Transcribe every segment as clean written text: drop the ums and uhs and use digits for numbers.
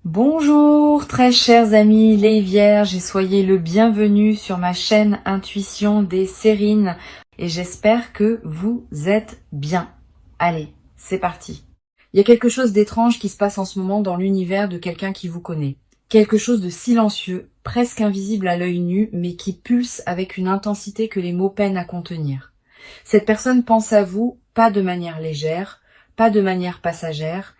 Bonjour très chers amis les vierges et soyez le bienvenu sur ma chaîne Intuition des Sérines et j'espère que vous êtes bien. Allez, c'est parti. Il y a quelque chose d'étrange qui se passe en ce moment dans l'univers de quelqu'un qui vous connaît. Quelque chose de silencieux, presque invisible à l'œil nu, mais qui pulse avec une intensité que les mots peinent à contenir. Cette personne pense à vous, pas de manière légère, pas de manière passagère.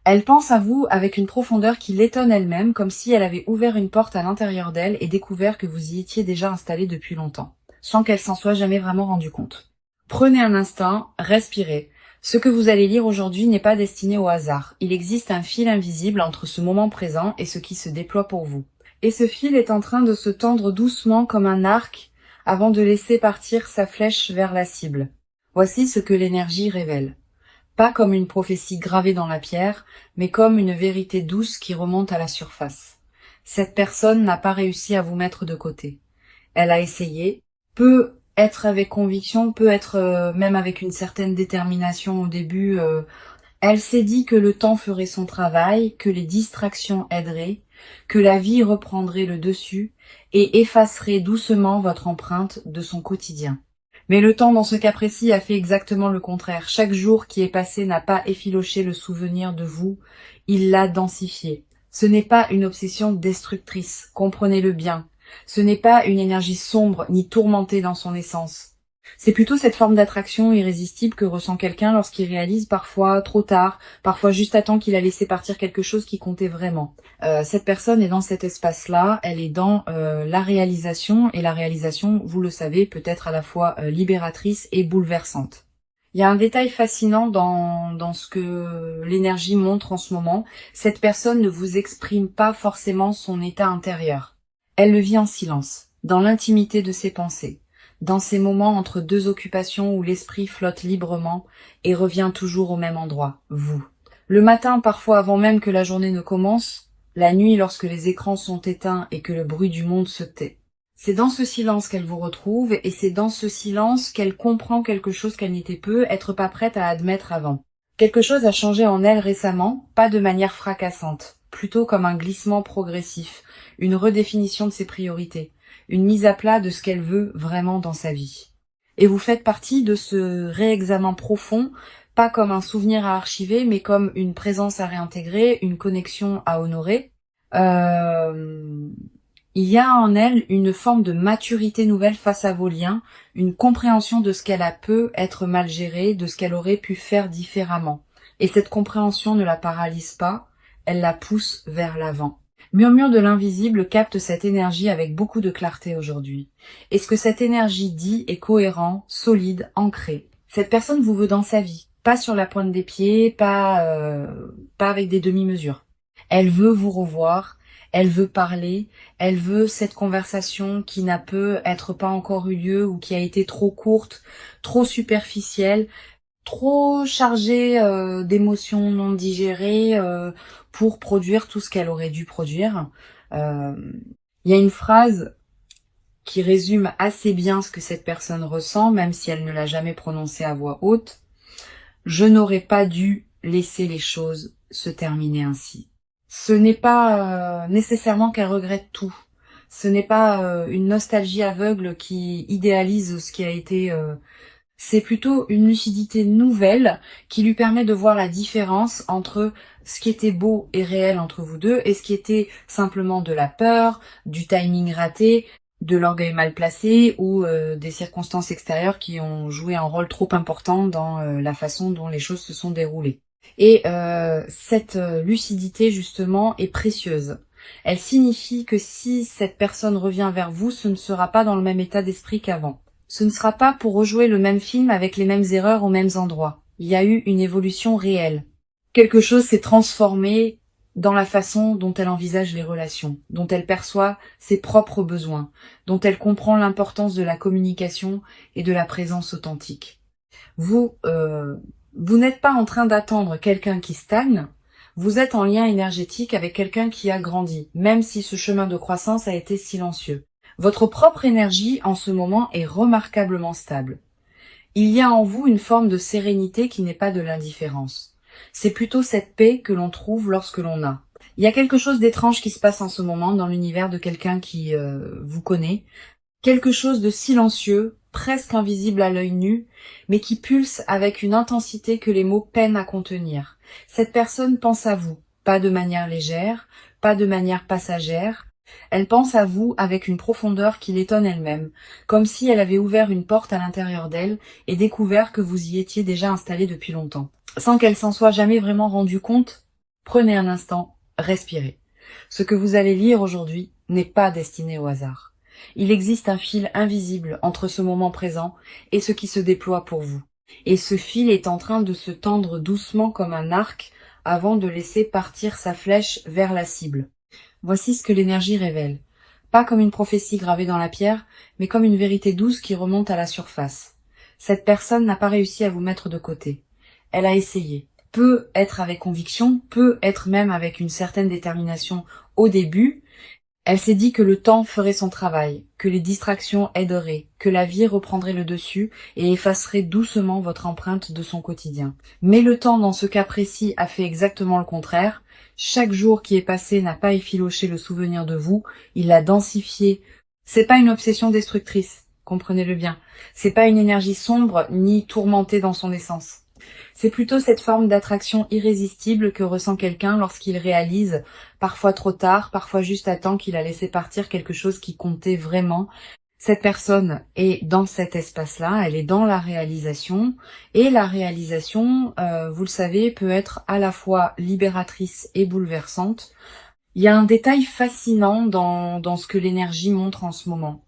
Elle pense à vous avec une profondeur qui l'étonne elle-même, comme si elle avait ouvert une porte à l'intérieur d'elle et découvert que vous y étiez déjà installé depuis longtemps, sans qu'elle s'en soit jamais vraiment rendue compte. Prenez un instant, respirez. Ce que vous allez lire aujourd'hui n'est pas destiné au hasard. Il existe un fil invisible entre ce moment présent et ce qui se déploie pour vous. Et ce fil est en train de se tendre doucement comme un arc avant de laisser partir sa flèche vers la cible. Voici ce que l'énergie révèle. Pas comme une prophétie gravée dans la pierre, mais comme une vérité douce qui remonte à la surface. Cette personne n'a pas réussi à vous mettre de côté. Elle a essayé, peut être avec conviction, peut être même avec une certaine détermination au début. Elle s'est dit que le temps ferait son travail, que les distractions aideraient, que la vie reprendrait le dessus et effacerait doucement votre empreinte de son quotidien. Mais le temps, dans ce cas précis, a fait exactement le contraire. Chaque jour qui est passé n'a pas effiloché le souvenir de vous, il l'a densifié. Ce n'est pas une obsession destructrice, comprenez-le bien. Ce n'est pas une énergie sombre ni tourmentée dans son essence. C'est plutôt cette forme d'attraction irrésistible que ressent quelqu'un lorsqu'il réalise parfois trop tard, parfois juste à temps qu'il a laissé partir quelque chose qui comptait vraiment. Cette personne est dans cet espace-là, elle est dans la réalisation, et la réalisation, vous le savez, peut être à la fois libératrice et bouleversante. Il y a un détail fascinant dans ce que l'énergie montre en ce moment. Cette personne ne vous exprime pas forcément son état intérieur. Elle le vit en silence, dans l'intimité de ses pensées, dans ces moments entre deux occupations où l'esprit flotte librement et revient toujours au même endroit, vous. Le matin, parfois avant même que la journée ne commence, la nuit lorsque les écrans sont éteints et que le bruit du monde se tait. C'est dans ce silence qu'elle vous retrouve et c'est dans ce silence qu'elle comprend quelque chose qu'elle n'était peu être pas prête à admettre avant. Quelque chose a changé en elle récemment, pas de manière fracassante, plutôt comme un glissement progressif, une redéfinition de ses priorités, une mise à plat de ce qu'elle veut vraiment dans sa vie. Et vous faites partie de ce réexamen profond, pas comme un souvenir à archiver, mais comme une présence à réintégrer, une connexion à honorer. Il y a en elle une forme de maturité nouvelle face à vos liens, une compréhension de ce qu'elle a peut être mal géré, de ce qu'elle aurait pu faire différemment. Et cette compréhension ne la paralyse pas, elle la pousse vers l'avant. Murmure de l'invisible capte cette énergie avec beaucoup de clarté aujourd'hui. Et ce que cette énergie dit est cohérent, solide, ancré. Cette personne vous veut dans sa vie, pas sur la pointe des pieds, pas avec des demi-mesures. Elle veut vous revoir, elle veut parler, elle veut cette conversation qui n'a peut-être pas encore eu lieu ou qui a été trop courte, trop superficielle, trop chargée d'émotions non digérées pour produire tout ce qu'elle aurait dû produire. Il y a une phrase qui résume assez bien ce que cette personne ressent, même si elle ne l'a jamais prononcée à voix haute. Je n'aurais pas dû laisser les choses se terminer ainsi. Ce n'est pas nécessairement qu'elle regrette tout. Ce n'est pas une nostalgie aveugle qui idéalise ce qui a été. C'est plutôt une lucidité nouvelle qui lui permet de voir la différence entre ce qui était beau et réel entre vous deux et ce qui était simplement de la peur, du timing raté, de l'orgueil mal placé ou des circonstances extérieures qui ont joué un rôle trop important dans la façon dont les choses se sont déroulées. Et cette lucidité, justement, est précieuse. Elle signifie que si cette personne revient vers vous, ce ne sera pas dans le même état d'esprit qu'avant. Ce ne sera pas pour rejouer le même film avec les mêmes erreurs aux mêmes endroits. Il y a eu une évolution réelle. Quelque chose s'est transformé dans la façon dont elle envisage les relations, dont elle perçoit ses propres besoins, dont elle comprend l'importance de la communication et de la présence authentique. Vous n'êtes pas en train d'attendre quelqu'un qui stagne, vous êtes en lien énergétique avec quelqu'un qui a grandi, même si ce chemin de croissance a été silencieux. Votre propre énergie en ce moment est remarquablement stable. Il y a en vous une forme de sérénité qui n'est pas de l'indifférence. C'est plutôt cette paix que l'on trouve lorsque l'on a. Il y a quelque chose d'étrange qui se passe en ce moment dans l'univers de quelqu'un qui vous connaît. Quelque chose de silencieux, presque invisible à l'œil nu, mais qui pulse avec une intensité que les mots peinent à contenir. Cette personne pense à vous, pas de manière légère, pas de manière passagère. Elle pense à vous avec une profondeur qui l'étonne elle-même, comme si elle avait ouvert une porte à l'intérieur d'elle et découvert que vous y étiez déjà installé depuis longtemps. Sans qu'elle s'en soit jamais vraiment rendue compte, prenez un instant, respirez. Ce que vous allez lire aujourd'hui n'est pas destiné au hasard. Il existe un fil invisible entre ce moment présent et ce qui se déploie pour vous. Et ce fil est en train de se tendre doucement comme un arc avant de laisser partir sa flèche vers la cible. Voici ce que l'énergie révèle. Pas comme une prophétie gravée dans la pierre, mais comme une vérité douce qui remonte à la surface. Cette personne n'a pas réussi à vous mettre de côté. Elle a essayé. Peut être avec conviction, peut être même avec une certaine détermination au début. Elle s'est dit que le temps ferait son travail, que les distractions aideraient, que la vie reprendrait le dessus et effacerait doucement votre empreinte de son quotidien. Mais le temps, dans ce cas précis, a fait exactement le contraire. Chaque jour qui est passé n'a pas effiloché le souvenir de vous, il l'a densifié. C'est pas une obsession destructrice, comprenez-le bien. C'est pas une énergie sombre ni tourmentée dans son essence. C'est plutôt cette forme d'attraction irrésistible que ressent quelqu'un lorsqu'il réalise, parfois trop tard, parfois juste à temps qu'il a laissé partir quelque chose qui comptait vraiment. Cette personne est dans cet espace-là, elle est dans la réalisation, et la réalisation, vous le savez, peut être à la fois libératrice et bouleversante. Il y a un détail fascinant dans ce que l'énergie montre en ce moment.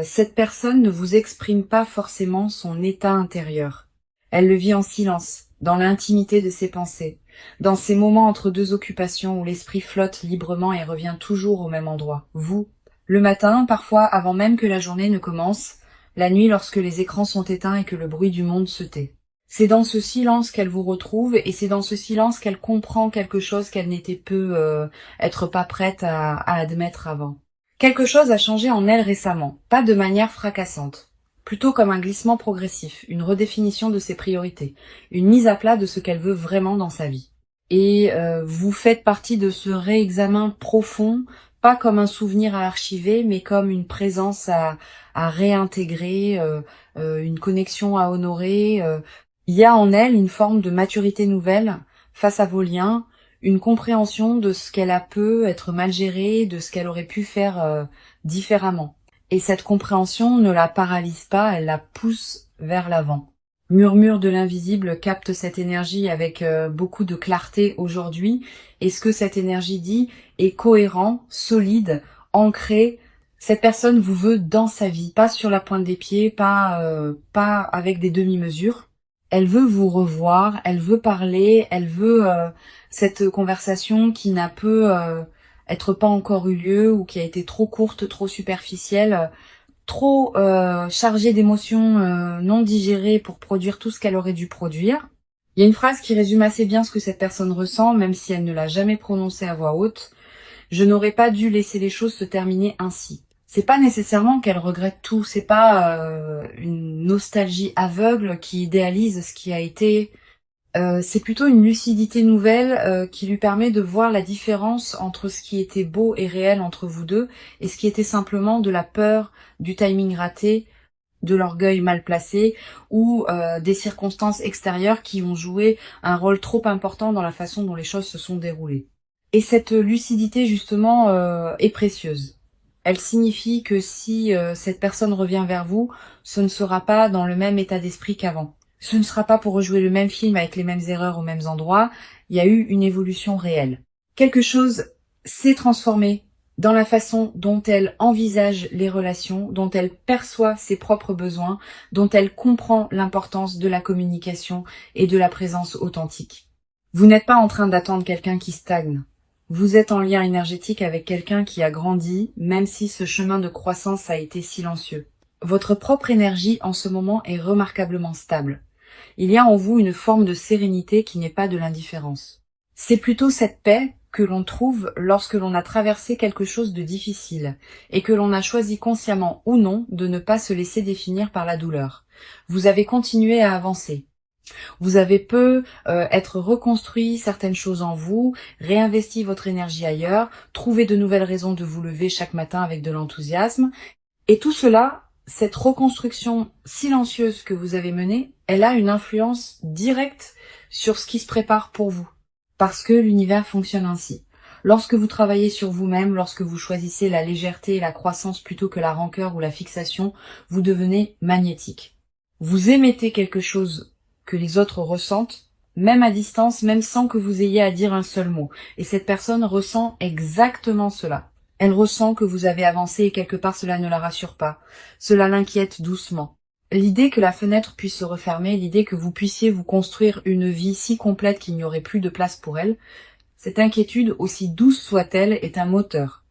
Cette personne ne vous exprime pas forcément son état intérieur. Elle le vit en silence, dans l'intimité de ses pensées, dans ces moments entre deux occupations où l'esprit flotte librement et revient toujours au même endroit, vous. Le matin, parfois avant même que la journée ne commence, la nuit lorsque les écrans sont éteints et que le bruit du monde se tait. C'est dans ce silence qu'elle vous retrouve et c'est dans ce silence qu'elle comprend quelque chose qu'elle n'était être pas prête à admettre avant. Quelque chose a changé en elle récemment, pas de manière fracassante. Plutôt comme un glissement progressif, une redéfinition de ses priorités, une mise à plat de ce qu'elle veut vraiment dans sa vie. Et vous faites partie de ce réexamen profond, pas comme un souvenir à archiver, mais comme une présence à réintégrer, une connexion à honorer. Il y a en elle une forme de maturité nouvelle face à vos liens, une compréhension de ce qu'elle a pu être mal géré, de ce qu'elle aurait pu faire différemment. Et cette compréhension ne la paralyse pas, elle la pousse vers l'avant. Murmure de l'invisible capte cette énergie avec beaucoup de clarté aujourd'hui. Et ce que cette énergie dit est cohérent, solide, ancré. Cette personne vous veut dans sa vie, pas sur la pointe des pieds, pas avec des demi-mesures. Elle veut vous revoir, elle veut parler, elle veut cette conversation qui n'a pu être pas encore eu lieu ou qui a été trop courte, trop superficielle, trop chargée d'émotions non digérées pour produire tout ce qu'elle aurait dû produire. Il y a une phrase qui résume assez bien ce que cette personne ressent, même si elle ne l'a jamais prononcée à voix haute. Je n'aurais pas dû laisser les choses se terminer ainsi. C'est pas nécessairement qu'elle regrette tout, c'est pas une nostalgie aveugle qui idéalise ce qui a été. C'est plutôt une lucidité nouvelle qui lui permet de voir la différence entre ce qui était beau et réel entre vous deux et ce qui était simplement de la peur, du timing raté, de l'orgueil mal placé ou des circonstances extérieures qui ont joué un rôle trop important dans la façon dont les choses se sont déroulées. Et cette lucidité justement est précieuse. Elle signifie que si cette personne revient vers vous, ce ne sera pas dans le même état d'esprit qu'avant. Ce ne sera pas pour rejouer le même film avec les mêmes erreurs aux mêmes endroits. Il y a eu une évolution réelle. Quelque chose s'est transformé dans la façon dont elle envisage les relations, dont elle perçoit ses propres besoins, dont elle comprend l'importance de la communication et de la présence authentique. Vous n'êtes pas en train d'attendre quelqu'un qui stagne. Vous êtes en lien énergétique avec quelqu'un qui a grandi, même si ce chemin de croissance a été silencieux. Votre propre énergie en ce moment est remarquablement stable. Il y a en vous une forme de sérénité qui n'est pas de l'indifférence. C'est plutôt cette paix que l'on trouve lorsque l'on a traversé quelque chose de difficile et que l'on a choisi consciemment ou non de ne pas se laisser définir par la douleur. Vous avez continué à avancer. Vous avez peu être reconstruit certaines choses en vous, réinvesti votre énergie ailleurs, trouvé de nouvelles raisons de vous lever chaque matin avec de l'enthousiasme. Et tout cela, cette reconstruction silencieuse que vous avez menée, elle a une influence directe sur ce qui se prépare pour vous. Parce que l'univers fonctionne ainsi. Lorsque vous travaillez sur vous-même, lorsque vous choisissez la légèreté et la croissance plutôt que la rancœur ou la fixation, vous devenez magnétique. Vous émettez quelque chose que les autres ressentent, même à distance, même sans que vous ayez à dire un seul mot. Et cette personne ressent exactement cela. Elle ressent que vous avez avancé et quelque part cela ne la rassure pas. Cela l'inquiète doucement. L'idée que la fenêtre puisse se refermer, l'idée que vous puissiez vous construire une vie si complète qu'il n'y aurait plus de place pour elle, cette inquiétude, aussi douce soit-elle, est un moteur.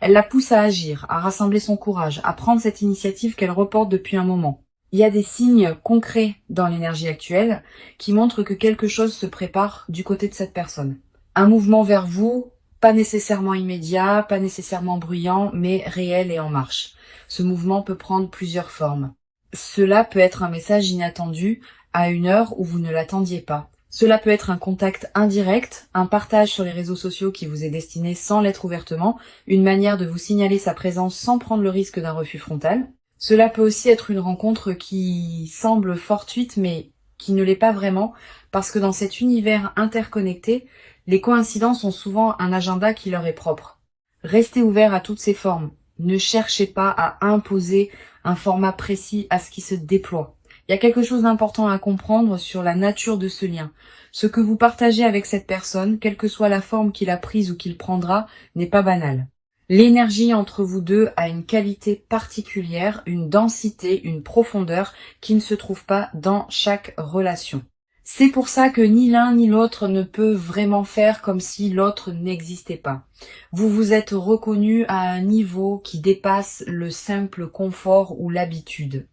Elle la pousse à agir, à rassembler son courage, à prendre cette initiative qu'elle reporte depuis un moment. Il y a des signes concrets dans l'énergie actuelle qui montrent que quelque chose se prépare du côté de cette personne. Un mouvement vers vous, pas nécessairement immédiat, pas nécessairement bruyant, mais réel et en marche. Ce mouvement peut prendre plusieurs formes. Cela peut être un message inattendu à une heure où vous ne l'attendiez pas. Cela peut être un contact indirect, un partage sur les réseaux sociaux qui vous est destiné sans l'être ouvertement, une manière de vous signaler sa présence sans prendre le risque d'un refus frontal. Cela peut aussi être une rencontre qui semble fortuite mais qui ne l'est pas vraiment, parce que dans cet univers interconnecté, les coïncidences ont souvent un agenda qui leur est propre. Restez ouvert à toutes ces formes. Ne cherchez pas à imposer un format précis à ce qui se déploie. Il y a quelque chose d'important à comprendre sur la nature de ce lien. Ce que vous partagez avec cette personne, quelle que soit la forme qu'il a prise ou qu'il prendra, n'est pas banal. L'énergie entre vous deux a une qualité particulière, une densité, une profondeur qui ne se trouve pas dans chaque relation. C'est pour ça que ni l'un ni l'autre ne peut vraiment faire comme si l'autre n'existait pas. Vous vous êtes reconnus à un niveau qui dépasse le simple confort ou l'habitude.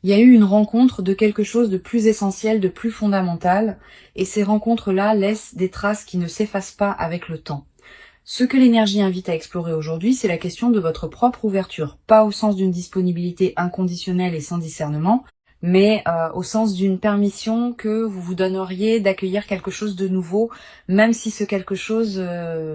Il y a eu une rencontre de quelque chose de plus essentiel, de plus fondamental, et ces rencontres-là laissent des traces qui ne s'effacent pas avec le temps. Ce que l'énergie invite à explorer aujourd'hui, c'est la question de votre propre ouverture, pas au sens d'une disponibilité inconditionnelle et sans discernement, mais au sens d'une permission que vous vous donneriez d'accueillir quelque chose de nouveau, même si ce quelque chose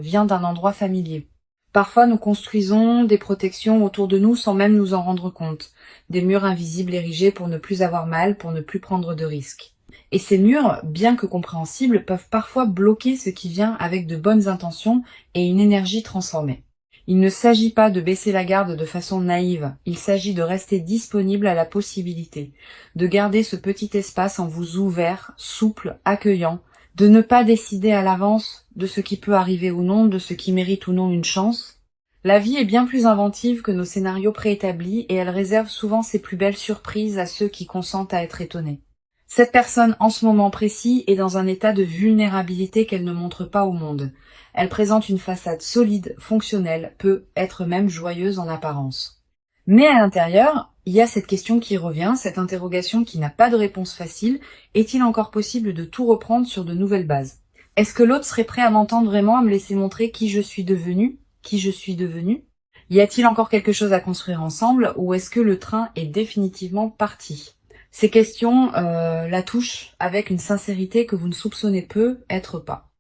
vient d'un endroit familier. Parfois, nous construisons des protections autour de nous sans même nous en rendre compte. Des murs invisibles érigés pour ne plus avoir mal, pour ne plus prendre de risques. Et ces murs, bien que compréhensibles, peuvent parfois bloquer ce qui vient avec de bonnes intentions et une énergie transformée. Il ne s'agit pas de baisser la garde de façon naïve, il s'agit de rester disponible à la possibilité, de garder ce petit espace en vous ouvert, souple, accueillant, de ne pas décider à l'avance de ce qui peut arriver ou non, de ce qui mérite ou non une chance. La vie est bien plus inventive que nos scénarios préétablis et elle réserve souvent ses plus belles surprises à ceux qui consentent à être étonnés. Cette personne, en ce moment précis, est dans un état de vulnérabilité qu'elle ne montre pas au monde. Elle présente une façade solide, fonctionnelle, peut être même joyeuse en apparence. Mais à l'intérieur, il y a cette question qui revient, cette interrogation qui n'a pas de réponse facile. Est-il encore possible de tout reprendre sur de nouvelles bases? Est-ce que l'autre serait prêt à m'entendre vraiment, à me laisser montrer qui je suis devenue? Qui je suis devenue? Y a-t-il encore quelque chose à construire ensemble, ou est-ce que le train est définitivement parti? Ces questions la touchent avec une sincérité que vous ne soupçonnez peu être pas.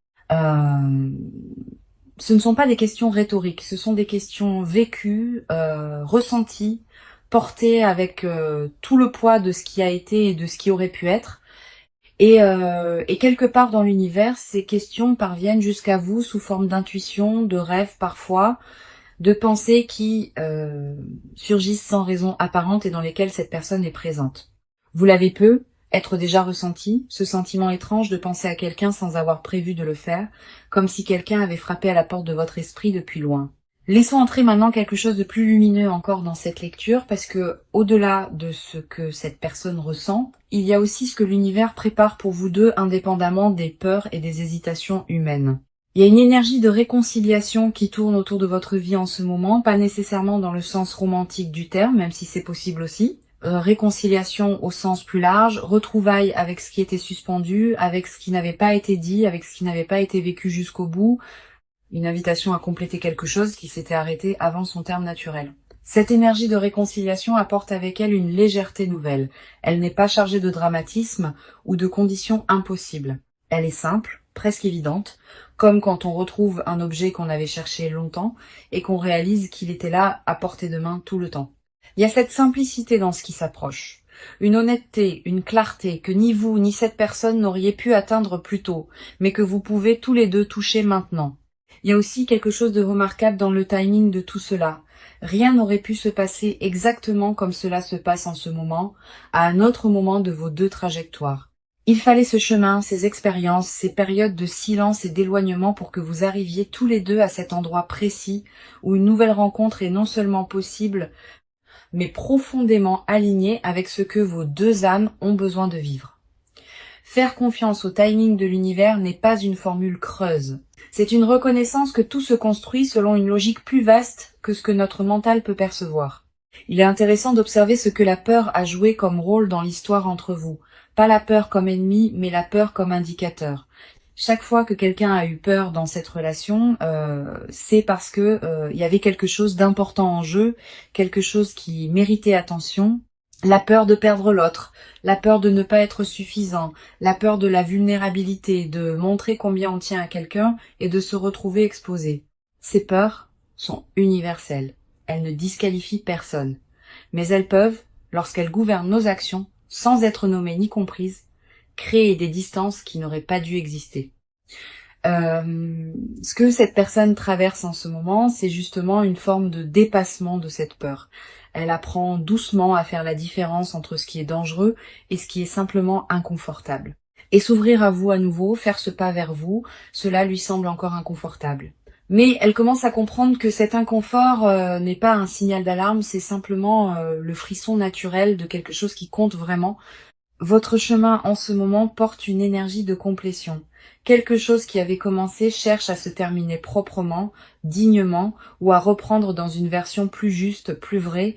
Ce ne sont pas des questions rhétoriques, ce sont des questions vécues, ressenties, portées avec tout le poids de ce qui a été et de ce qui aurait pu être. Et quelque part dans l'univers, ces questions parviennent jusqu'à vous sous forme d'intuition, de rêves parfois, de pensées qui surgissent sans raison apparente et dans lesquelles cette personne est présente. Vous l'avez peu, être déjà ressenti, ce sentiment étrange de penser à quelqu'un sans avoir prévu de le faire, comme si quelqu'un avait frappé à la porte de votre esprit depuis loin. Laissons entrer maintenant quelque chose de plus lumineux encore dans cette lecture, parce que, au-delà de ce que cette personne ressent, il y a aussi ce que l'univers prépare pour vous deux indépendamment des peurs et des hésitations humaines. Il y a une énergie de réconciliation qui tourne autour de votre vie en ce moment, pas nécessairement dans le sens romantique du terme, même si c'est possible aussi. Réconciliation au sens plus large, retrouvailles avec ce qui était suspendu, avec ce qui n'avait pas été dit, avec ce qui n'avait pas été vécu jusqu'au bout, une invitation à compléter quelque chose qui s'était arrêté avant son terme naturel. Cette énergie de réconciliation apporte avec elle une légèreté nouvelle. Elle n'est pas chargée de dramatisme ou de conditions impossibles. Elle est simple, presque évidente, comme quand on retrouve un objet qu'on avait cherché longtemps et qu'on réalise qu'il était là à portée de main tout le temps. Il y a cette simplicité dans ce qui s'approche. Une honnêteté, une clarté que ni vous ni cette personne n'auriez pu atteindre plus tôt, mais que vous pouvez tous les deux toucher maintenant. Il y a aussi quelque chose de remarquable dans le timing de tout cela. Rien n'aurait pu se passer exactement comme cela se passe en ce moment, à un autre moment de vos deux trajectoires. Il fallait ce chemin, ces expériences, ces périodes de silence et d'éloignement pour que vous arriviez tous les deux à cet endroit précis où une nouvelle rencontre est non seulement possible, mais profondément alignée avec ce que vos deux âmes ont besoin de vivre. Faire confiance au timing de l'univers n'est pas une formule creuse. C'est une reconnaissance que tout se construit selon une logique plus vaste que ce que notre mental peut percevoir. Il est intéressant d'observer ce que la peur a joué comme rôle dans l'histoire entre vous. Pas la peur comme ennemi, mais la peur comme indicateur. Chaque fois que quelqu'un a eu peur dans cette relation, c'est parce que il y avait quelque chose d'important en jeu, quelque chose qui méritait attention. La peur de perdre l'autre, la peur de ne pas être suffisant, la peur de la vulnérabilité, de montrer combien on tient à quelqu'un et de se retrouver exposé. Ces peurs sont universelles. Elles ne disqualifient personne. Mais elles peuvent, lorsqu'elles gouvernent nos actions, sans être nommées ni comprises, créer des distances qui n'auraient pas dû exister. Ce que cette personne traverse en ce moment, c'est justement une forme de dépassement de cette peur. Elle apprend doucement à faire la différence entre ce qui est dangereux et ce qui est simplement inconfortable. Et s'ouvrir à vous à nouveau, faire ce pas vers vous, cela lui semble encore inconfortable. Mais elle commence à comprendre que cet inconfort n'est pas un signal d'alarme, c'est simplement le frisson naturel de quelque chose qui compte vraiment. Votre chemin en ce moment porte une énergie de complétion. Quelque chose qui avait commencé cherche à se terminer proprement, dignement, ou à reprendre dans une version plus juste, plus vraie.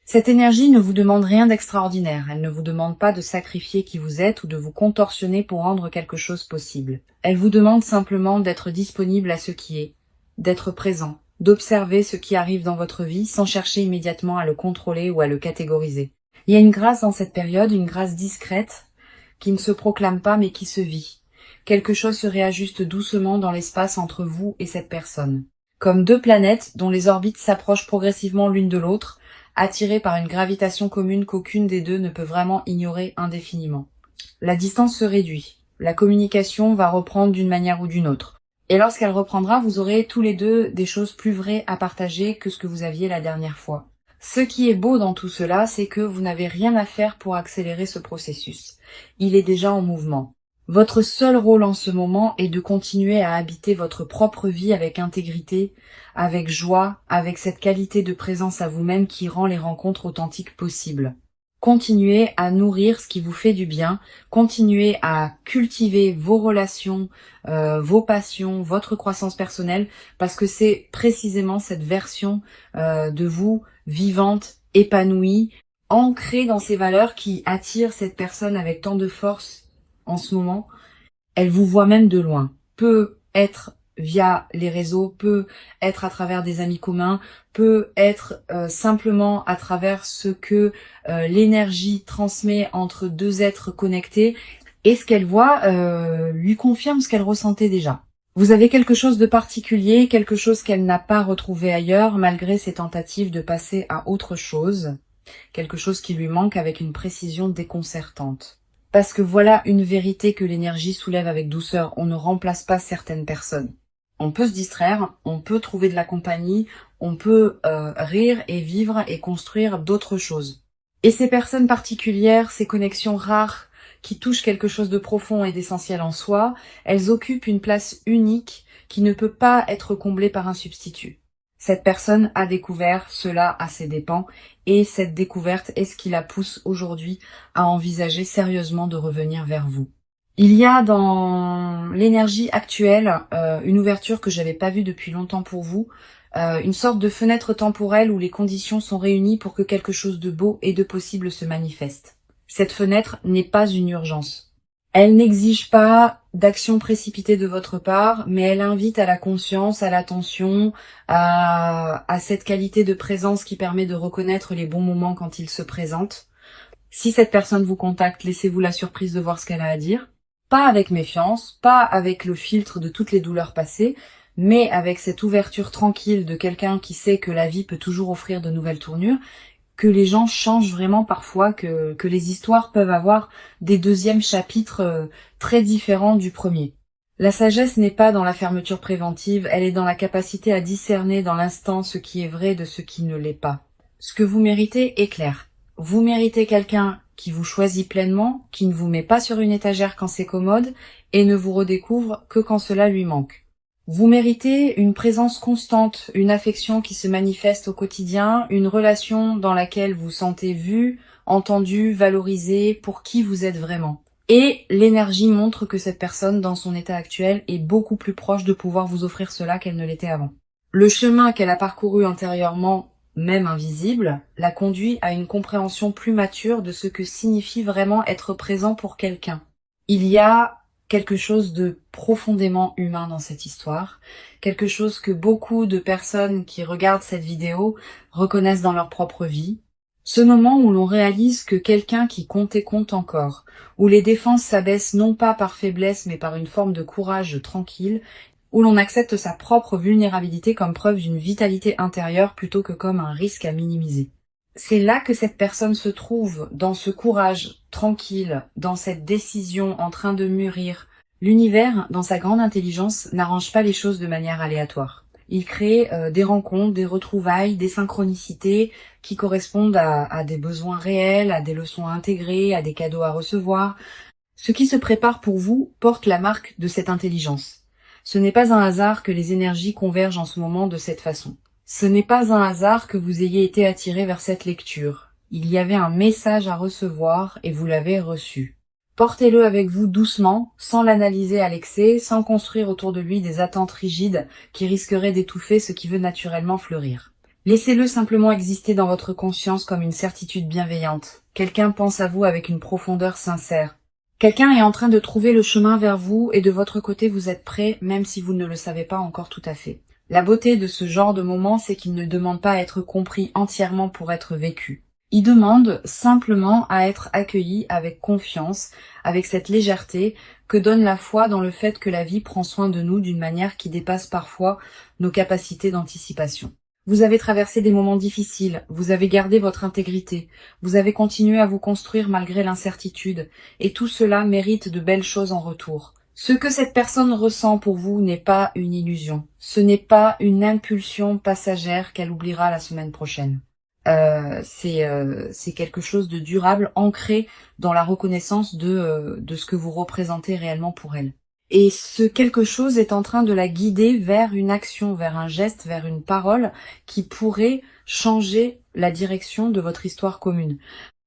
Cette énergie ne vous demande rien d'extraordinaire. Elle ne vous demande pas de sacrifier qui vous êtes ou de vous contorsionner pour rendre quelque chose possible. Elle vous demande simplement d'être disponible à ce qui est, d'être présent, d'observer ce qui arrive dans votre vie sans chercher immédiatement à le contrôler ou à le catégoriser. Il y a une grâce dans cette période, une grâce discrète, qui ne se proclame pas mais qui se vit. Quelque chose se réajuste doucement dans l'espace entre vous et cette personne. Comme deux planètes dont les orbites s'approchent progressivement l'une de l'autre, attirées par une gravitation commune qu'aucune des deux ne peut vraiment ignorer indéfiniment. La distance se réduit. La communication va reprendre d'une manière ou d'une autre. Et lorsqu'elle reprendra, vous aurez tous les deux des choses plus vraies à partager que ce que vous aviez la dernière fois. Ce qui est beau dans tout cela, c'est que vous n'avez rien à faire pour accélérer ce processus. Il est déjà en mouvement. Votre seul rôle en ce moment est de continuer à habiter votre propre vie avec intégrité, avec joie, avec cette qualité de présence à vous-même qui rend les rencontres authentiques possibles. Continuez à nourrir ce qui vous fait du bien, continuez à cultiver vos relations, vos passions, votre croissance personnelle, parce que c'est précisément cette version de vous vivante, épanouie, ancrée dans ces valeurs qui attire cette personne avec tant de force en ce moment. Elle vous voit même de loin, peut être via les réseaux, peut être à travers des amis communs, peut être simplement à travers ce que l'énergie transmet entre deux êtres connectés, et ce qu'elle voit lui confirme ce qu'elle ressentait déjà. Vous avez quelque chose de particulier, quelque chose qu'elle n'a pas retrouvé ailleurs, malgré ses tentatives de passer à autre chose, quelque chose qui lui manque avec une précision déconcertante. Parce que voilà une vérité que l'énergie soulève avec douceur, on ne remplace pas certaines personnes. On peut se distraire, on peut trouver de la compagnie, on peut rire et vivre et construire d'autres choses. Et ces personnes particulières, ces connexions rares, qui touchent quelque chose de profond et d'essentiel en soi, elles occupent une place unique qui ne peut pas être comblée par un substitut. Cette personne a découvert cela à ses dépens, et cette découverte est ce qui la pousse aujourd'hui à envisager sérieusement de revenir vers vous. Il y a dans l'énergie actuelle une ouverture que j'avais pas vue depuis longtemps pour vous, une sorte de fenêtre temporelle où les conditions sont réunies pour que quelque chose de beau et de possible se manifeste. Cette fenêtre n'est pas une urgence. Elle n'exige pas d'actions précipitées de votre part, mais elle invite à la conscience, à l'attention, à cette qualité de présence qui permet de reconnaître les bons moments quand ils se présentent. Si cette personne vous contacte, laissez-vous la surprise de voir ce qu'elle a à dire. Pas avec méfiance, pas avec le filtre de toutes les douleurs passées, mais avec cette ouverture tranquille de quelqu'un qui sait que la vie peut toujours offrir de nouvelles tournures, que les gens changent vraiment parfois, que les histoires peuvent avoir des deuxièmes chapitres très différents du premier. La sagesse n'est pas dans la fermeture préventive, elle est dans la capacité à discerner dans l'instant ce qui est vrai de ce qui ne l'est pas. Ce que vous méritez est clair. Vous méritez quelqu'un qui vous choisit pleinement, qui ne vous met pas sur une étagère quand c'est commode et ne vous redécouvre que quand cela lui manque. Vous méritez une présence constante, une affection qui se manifeste au quotidien, une relation dans laquelle vous sentez vu, entendu, valorisé pour qui vous êtes vraiment. Et l'énergie montre que cette personne, dans son état actuel, est beaucoup plus proche de pouvoir vous offrir cela qu'elle ne l'était avant. Le chemin qu'elle a parcouru antérieurement, même invisible, la conduit à une compréhension plus mature de ce que signifie vraiment être présent pour quelqu'un. Il y a quelque chose de profondément humain dans cette histoire, quelque chose que beaucoup de personnes qui regardent cette vidéo reconnaissent dans leur propre vie. Ce moment où l'on réalise que quelqu'un qui compte et compte encore, où les défenses s'abaissent non pas par faiblesse mais par une forme de courage tranquille, où l'on accepte sa propre vulnérabilité comme preuve d'une vitalité intérieure plutôt que comme un risque à minimiser. C'est là que cette personne se trouve, dans ce courage tranquille, dans cette décision en train de mûrir. L'univers, dans sa grande intelligence, n'arrange pas les choses de manière aléatoire. Il crée des rencontres, des retrouvailles, des synchronicités qui correspondent à des besoins réels, à des leçons à intégrer, à des cadeaux à recevoir. Ce qui se prépare pour vous porte la marque de cette intelligence. Ce n'est pas un hasard que les énergies convergent en ce moment de cette façon. Ce n'est pas un hasard que vous ayez été attiré vers cette lecture. Il y avait un message à recevoir et vous l'avez reçu. Portez-le avec vous doucement, sans l'analyser à l'excès, sans construire autour de lui des attentes rigides qui risqueraient d'étouffer ce qui veut naturellement fleurir. Laissez-le simplement exister dans votre conscience comme une certitude bienveillante. Quelqu'un pense à vous avec une profondeur sincère. Quelqu'un est en train de trouver le chemin vers vous et de votre côté vous êtes prêt, même si vous ne le savez pas encore tout à fait. La beauté de ce genre de moment, c'est qu'il ne demande pas à être compris entièrement pour être vécu. Il demande simplement à être accueilli avec confiance, avec cette légèreté que donne la foi dans le fait que la vie prend soin de nous d'une manière qui dépasse parfois nos capacités d'anticipation. Vous avez traversé des moments difficiles, vous avez gardé votre intégrité, vous avez continué à vous construire malgré l'incertitude, et tout cela mérite de belles choses en retour. Ce que cette personne ressent pour vous n'est pas une illusion, ce n'est pas une impulsion passagère qu'elle oubliera la semaine prochaine. C'est quelque chose de durable, ancré dans la reconnaissance de ce que vous représentez réellement pour elle. Et ce quelque chose est en train de la guider vers une action, vers un geste, vers une parole qui pourrait changer la direction de votre histoire commune.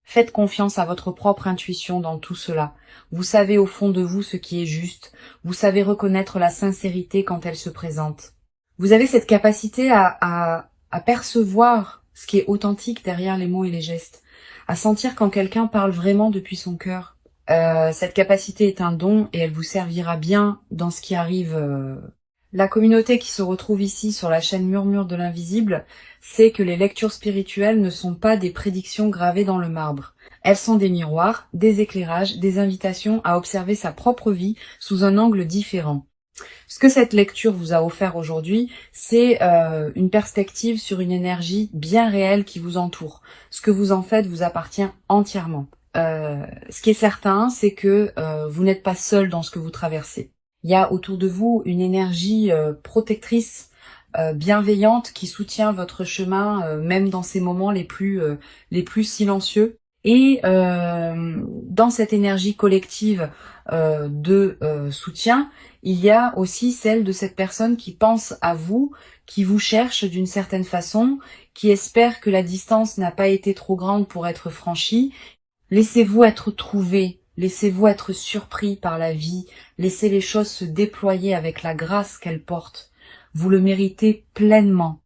Faites confiance à votre propre intuition dans tout cela. Vous savez au fond de vous ce qui est juste. Vous savez reconnaître la sincérité quand elle se présente. Vous avez cette capacité à percevoir ce qui est authentique derrière les mots et les gestes. À sentir quand quelqu'un parle vraiment depuis son cœur. Cette capacité est un don et elle vous servira bien dans ce qui arrive. La communauté qui se retrouve ici sur la chaîne Murmure de l'Invisible sait que les lectures spirituelles ne sont pas des prédictions gravées dans le marbre. Elles sont des miroirs, des éclairages, des invitations à observer sa propre vie sous un angle différent. Ce que cette lecture vous a offert aujourd'hui, c'est une perspective sur une énergie bien réelle qui vous entoure. Ce que vous en faites vous appartient entièrement. Ce qui est certain, c'est que vous n'êtes pas seul dans ce que vous traversez. Il y a autour de vous une énergie protectrice, bienveillante qui soutient votre chemin, même dans ces moments les plus silencieux. Et dans cette énergie collective de soutien, il y a aussi celle de cette personne qui pense à vous, qui vous cherche d'une certaine façon, qui espère que la distance n'a pas été trop grande pour être franchie. Laissez-vous être trouvé. Laissez-vous être surpris par la vie, laissez les choses se déployer avec la grâce qu'elles portent. Vous le méritez pleinement.